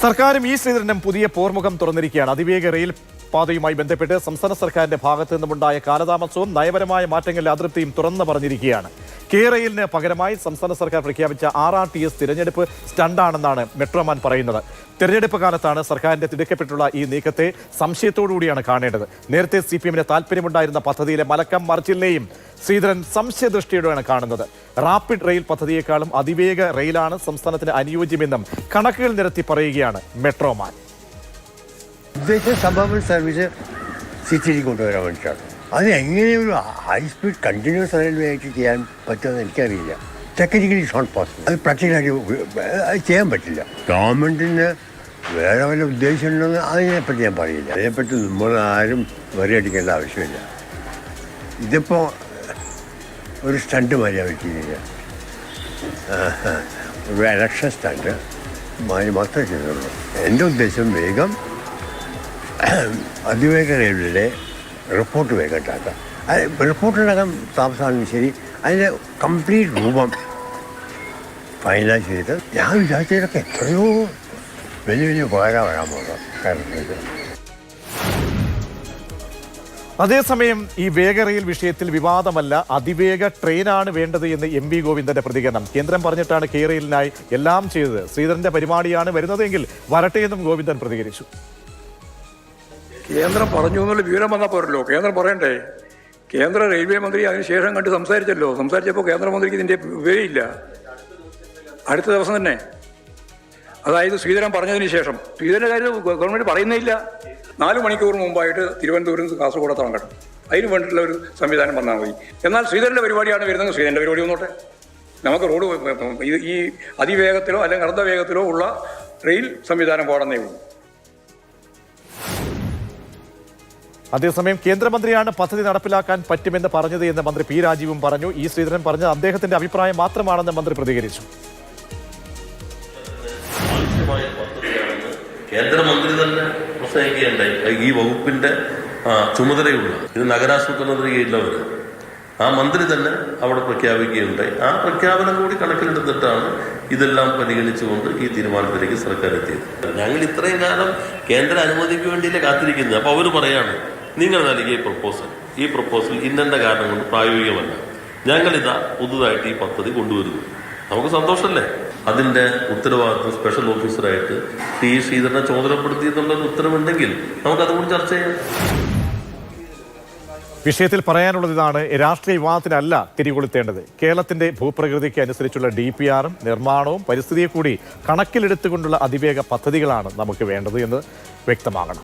സർക്കാരും ഈ ശ്രീധരനും പുതിയ പോർമുഖം തുറന്നിരിക്കുകയാണ്. അതിവേഗ റെയിൽ പാതയുമായി ബന്ധപ്പെട്ട് സംസ്ഥാന സർക്കാരിന്റെ ഭാഗത്തു നിന്നുമുണ്ടായ കാലതാമസവും നയപരമായ മാറ്റങ്ങളിലെ അതൃപ്തിയും തുറന്നു പറഞ്ഞിരിക്കുകയാണ്. കെ റെയിലിന് പകരമായി സംസ്ഥാന സർക്കാർ പ്രഖ്യാപിച്ച RRTS തിരഞ്ഞെടുപ്പ് സ്റ്റണ്ടാണെന്നാണ് മെട്രോമാൻ പറയുന്നത്. തിരഞ്ഞെടുപ്പ് കാലത്താണ് സർക്കാരിന്റെ തിടുക്കപ്പെട്ടുള്ള ഈ നീക്കത്തെ സംശയത്തോടുകൂടിയാണ് കാണേണ്ടത്. നേരത്തെ CPM-ന് താല്പര്യമുണ്ടായിരുന്ന പദ്ധതിയിലെ മലക്കം മറിച്ചിലിനെയും ശ്രീധരൻ സംശയദൃഷ്ടിയോടെയാണ് കാണുന്നത്. റാപ്പിഡ് റെയിൽ പദ്ധതിയേക്കാളും അതിവേഗ റെയിലാണ് സംസ്ഥാനത്തിന് അനുയോജ്യമെന്നും കണക്കുകൾ നിരത്തി പറയുകയാണ് മെട്രോമാൻ. ഉദ്ദേശിച്ച സബർബൻ സർവീസ് സിറ്റിയിൽ കൊണ്ടുവരാൻ വേണ്ടിയിട്ടാണ്. അത് എങ്ങനെ ഒരു ഹൈ സ്പീഡ് കണ്ടിന്യൂസ് റെയിൽവേ ആയിട്ട് ചെയ്യാൻ പറ്റുമെന്ന് എനിക്കറിയില്ല. Technically it's not possible. അത് പ്രാക്ടിക്കലായിട്ട് അത് ചെയ്യാൻ പറ്റില്ല. ഗവൺമെൻറ്റിന് വേറെ വല്ല ഉദ്ദേശമുണ്ടെന്ന് അതിനെപ്പറ്റി ഞാൻ പറയില്ല. അതിനെപ്പറ്റി നമ്മൾ ആരും വരിയടിക്കേണ്ട ആവശ്യമില്ല. ഇതിപ്പോൾ ഒരു സ്റ്റണ്ട് മാതിരിയാണ് പറ്റിയില്ല. ഒരു ഇലക്ഷൻ സ്റ്റണ്ട് മാതിരി മാത്രമേ ചെയ്തുള്ളൂ. എൻ്റെ ഉദ്ദേശം വേഗം അതിവേഗ റെയിൽവേയുടെ റിപ്പോർട്ട് വേഗം ഉണ്ടാക്കാം. റിപ്പോർട്ടുണ്ടാക്കാൻ താമസമാണെങ്കിൽ ശരി, അതിൻ്റെ കംപ്ലീറ്റ് രൂപം ഫൈനലൈസ് ചെയ്തിട്ട് ഞാൻ വിചാരിച്ചതിലൊക്കെ എത്രയോ വലിയ വലിയ ഉപകാരം വരാൻ പോകുന്നത്. കാരണം അതേസമയം ഈ വേഗറെയിൽ വിഷയത്തിൽ വിവാദമല്ല, അതിവേഗ ട്രെയിനാണ് വേണ്ടത് എന്ന് MV ഗോവിന്ദന്റെ പ്രതികരണം. കേന്ദ്രം പറഞ്ഞിട്ടാണ് കെ റെയിലിനായി എല്ലാം ചെയ്തത്. ശ്രീധരന്റെ പരിപാടിയാണ് വരുന്നതെങ്കിൽ വരട്ടെ എന്നും ഗോവിന്ദൻ പ്രതികരിച്ചു. കേന്ദ്രം പറഞ്ഞു എന്നുള്ള വിവരം വന്നാൽ പോരല്ലോ, കേന്ദ്രം പറയണ്ടേ. കേന്ദ്ര റെയിൽവേ മന്ത്രി അതിനുശേഷം കണ്ട് സംസാരിച്ചപ്പോൾ കേന്ദ്രമന്ത്രിക്ക് ഇതിൻ്റെ വിവരമില്ല. അടുത്ത ദിവസം തന്നെ, അതായത് ശ്രീധരൻ പറഞ്ഞതിന് ശേഷം. ശ്രീധരൻ്റെ കാര്യം ഗവൺമെൻറ് പറയുന്നില്ല. 4 മണിക്കൂർ മുമ്പായിട്ട് തിരുവനന്തപുരം നിന്ന് കാസർഗോഡ് എത്താൻ കേട്ടോ. അതിന് വേണ്ടിയിട്ടുള്ള ഒരു സംവിധാനം വന്നാൽ മതി. എന്നാൽ ശ്രീധരൻ്റെ പരിപാടിയാണ് വരുന്നത്, ശ്രീധരൻ്റെ പരിപാടി വന്നോട്ടെ. നമുക്ക് റോഡ് ഈ അതിവേഗത്തിലോ അല്ലെങ്കിൽ അർദ്ധവേഗത്തിലോ ഉള്ള റെയിൽ സംവിധാനം പാടുന്നേ ഉള്ളൂ. അതേസമയം കേന്ദ്രമന്ത്രിയാണ് പദ്ധതി നടപ്പിലാക്കാൻ പറ്റുമെന്ന് പറഞ്ഞത് എന്ന് മന്ത്രി P. രാജീവും പറഞ്ഞു. ഈ ശ്രീധരൻ പറഞ്ഞത് അദ്ദേഹത്തിന്റെ അഭിപ്രായം മാത്രമാണെന്ന് മന്ത്രി പ്രതികരിച്ചു. കേന്ദ്രമന്ത്രി തന്നെ പ്രസംഗിക്കുകയുണ്ടായി. ഈ വകുപ്പിന്റെ ചുമതലയുള്ള ഇത് നഗരാസൂത്രണത്തിലുള്ളവർ ആ മന്ത്രി തന്നെ അവിടെ പ്രഖ്യാപിക്കുകയുണ്ടായി. ആ പ്രഖ്യാപനം കൂടി കണക്കിലെടുത്തിട്ടാണ് ഇതെല്ലാം പരിഗണിച്ചുകൊണ്ട് ഈ തീരുമാനത്തിലേക്ക് സർക്കാർ എത്തിയത്. ഞങ്ങൾ ഇത്രയും കാലം കേന്ദ്ര അനുമതിക്ക് വേണ്ടിയില്ലേ കാത്തിരിക്കുന്നത്. അപ്പോൾ അവർ പറയാണ്, നിങ്ങൾ നൽകിയ ഈ പ്രപ്പോസൽ ഇന്ന കാരണം കൊണ്ട് പ്രായോഗികമല്ല, ഞങ്ങളിതാ പുതുതായിട്ട് ഈ പദ്ധതി കൊണ്ടുവരുന്നു. നമുക്ക് സന്തോഷമല്ലേ? അതിന്റെ ഉത്തരവാദിത്വം സ്പെഷ്യൽ ഓഫീസറായിട്ട് T. ശ്രീധരനെ ചുമതലപ്പെടുത്തിയെന്നുള്ളൊരു ഉത്തരവുണ്ടെങ്കിൽ നമുക്കതുകൊണ്ട് ചർച്ച ചെയ്യാം. വിഷയത്തിൽ പറയാനുള്ളത് ഇതാണ്: രാഷ്ട്രീയ വിവാദത്തിനല്ല തിരികൊളുത്തേണ്ടത്. കേരളത്തിന്റെ ഭൂപ്രകൃതിക്ക് അനുസരിച്ചുള്ള DPR-ഉം നിർമ്മാണവും പരിസ്ഥിതിയെ കൂടി കണക്കിലെടുത്തുകൊണ്ടുള്ള അതിവേഗ പദ്ധതികളാണ് നമുക്ക് വേണ്ടത് എന്ന് വ്യക്തമാകണം.